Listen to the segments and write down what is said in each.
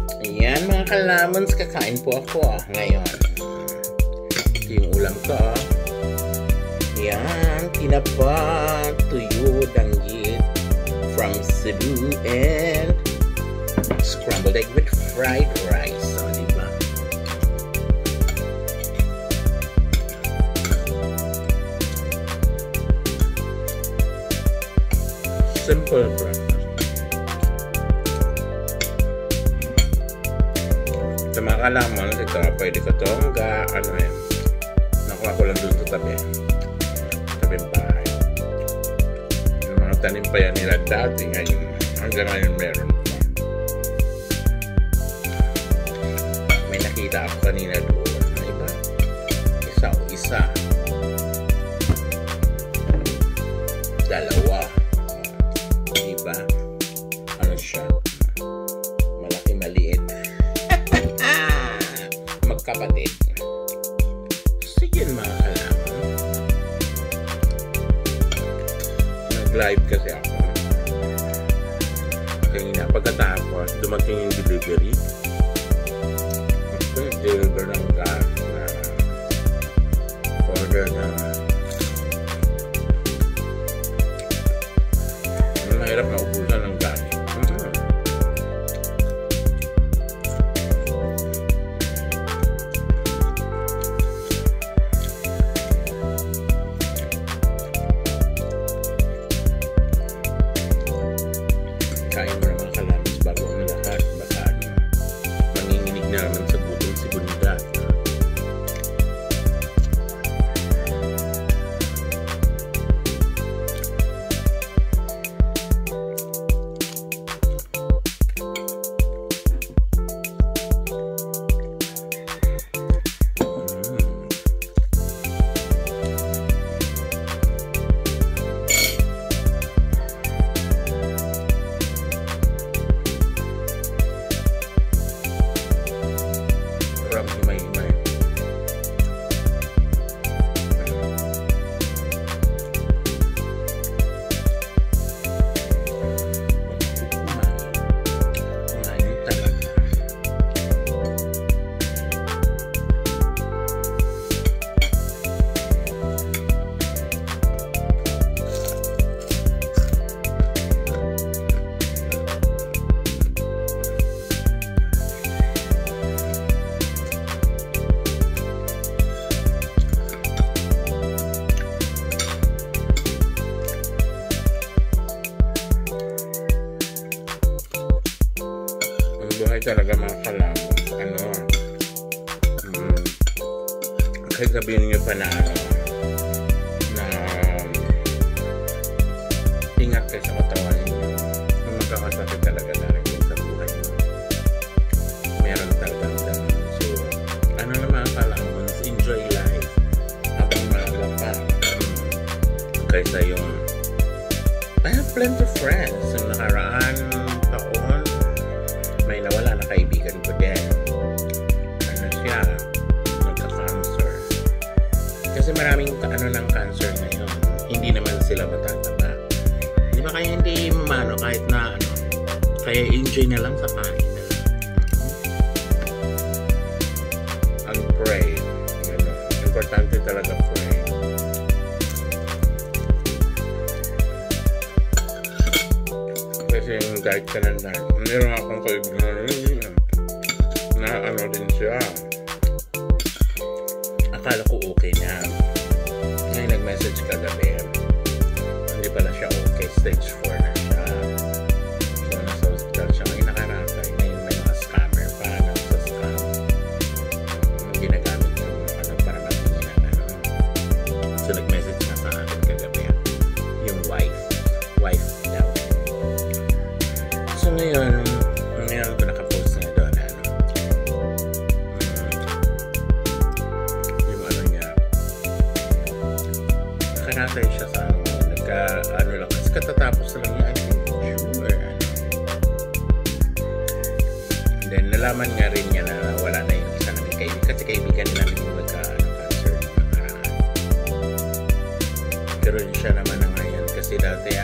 Ayan mga kalamans, kakain po ako ngayon. Ito yung ulam ko. Ayan, tinapa, tuyo, danggit from Cebu and scrambled egg with fried rice. O, diba? Simple breakfast. Sa mga kalaman, ito, pwede ko ito nakuha ko lang dun sa tabing bahay. Yung mga tanim pa yan nila dati, ngayon, hanggang ngayon meron pa. May nakita ako kanina doon, diba? Isa o isa. Dalawa. Diba? Ano siya? Malaki, maliit. Magkapatid. So yun mga kalaman. Nag-live kasi ako. Kanina pagkatapos dumating yung delivery. Deliver ng gas na order na mahirap na ubusan ng gas. Kain mo naman kalamis bago ang lahat. Baka manginginig na naman sa gutom si Bunda. Himay-himay. Kumain talaga. Buhay talaga mga kalaman. Kahit sabihin nyo pa na ingat kayo sa katawan nyo, magkakasakit talaga sa buhay nyo. Meron talagang ganun. So, na mga kalaman, enjoy life habang maaga pa. Kaysa yung I have plenty of friends. Yung nakaraan taon, may nawala na kaibigan ko din. Ano siya? Nagka-cancer. Kasi maraming ng cancer ngayon. Hindi naman sila matataba. Di ba kaya hindi kahit na kaya enjoy na lang sa kain na lang. And pray. Importante talaga pray. Kasi yung guide ka ng diet. Meron akong kaibigan na din siya. Akala ko okay na. Ngayon nag-message kagabi. Hindi pala siya okay. Stage 4 na siya. So nasa hospital siya. Ngayon nakaratay. Ngayon may mga scammer pa. Nasa scam. Ginagamit yung para matingin ng So nag-message na sa akin kagabi. Yung wife daw. So ngayon ko nakapost nga doon yung niya nakaratay siya sa lang kasi katatapos lang niya sure and then nalaman nga rin niya na wala na yung isa namin kaibigan kasi kaibigan namin yung nagka-cancer yung nakaraan pero siya naman na ngayon kasi dati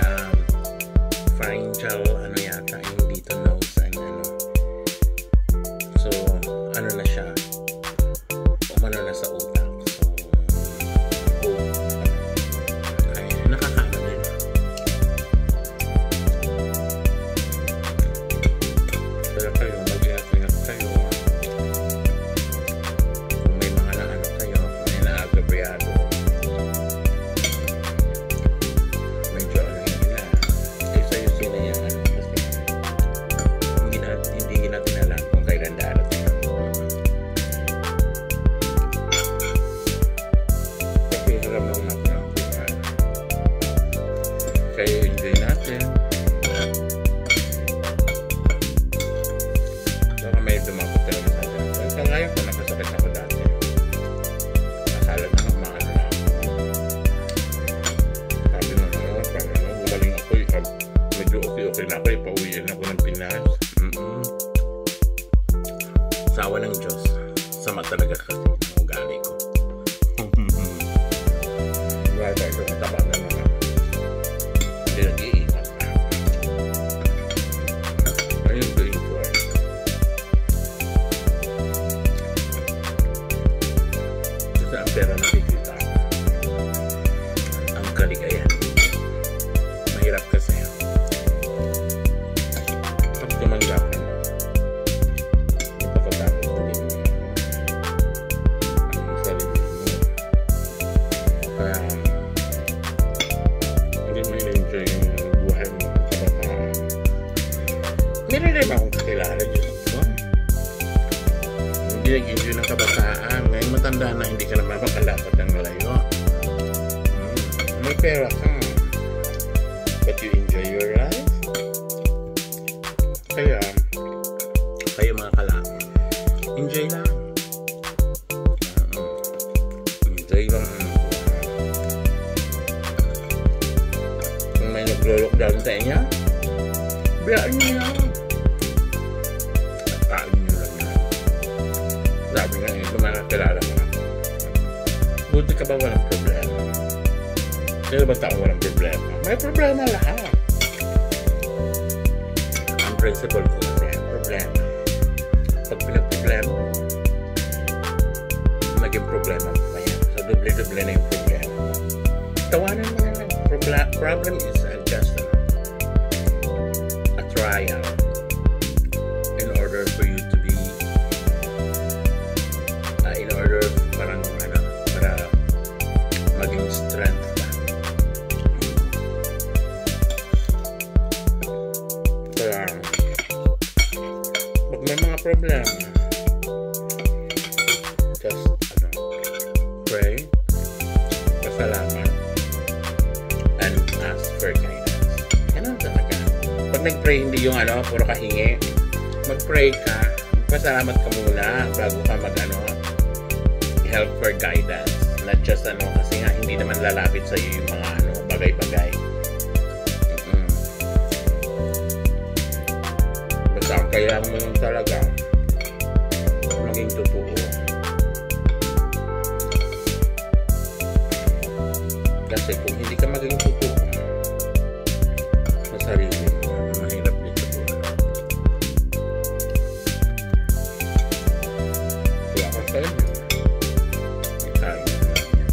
pharyngeal yata yung dito nose Sa awa ng Diyos, sama talaga kasi ang ugali ko. Wala tayo mataba na naman. Hindi nag-iingat na. Ano yung doing ko eh? Kasi ang pera nakikita. Ang kaligayan. Mahirap kasi. Pag tumanggap ka, meron rin akong kakilala dito. Hindi nag-enjoy ng kabataan. Ngayon matanda na, hindi ka na mapakalapad ng malayo. May pera ka. But you enjoy your life? Kaya, kayo mga kalaki, enjoy lang. Enjoy lang. Kung may naglo-lockdown sa inyo, biyaan nyo lang. Kain nyo lang yan. Sabi nga ito, mga kilala mo na. Buti ka ba walang problema? Sino ba taong walang problema? May problema lahat. Ang principle ko kasi, problema. Pag pinag-problema, maging problema pa yan. So, doble-doble na yung problema. Tawanan mo na lang. Problem is just a trial in order for you to be in order para maging strength ka. Kaya pag may mga problema, just pray, pasalamat, and ask for guidance. Ganun talaga. Pag nag-pray, hindi yung puro kahingi. Mag-pray ka, pasalamat ka muna bago ka help for guidance. Not just kasi nga hindi naman lalapit sa iyo yung mga bagay-bagay. Basta ang kailangan mo nun talaga maging totoo. Kasi kung hindi ka maging totoo sa sarili mo, mahirap dito po. Kaya ako sa inyo, ikain mo lang yan.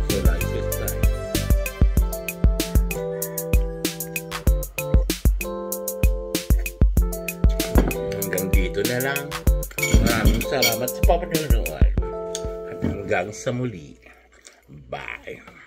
So life is life. Hanggang dito na lang. Maraming salamat sa papanonood. Hanggang sa muli. Bye.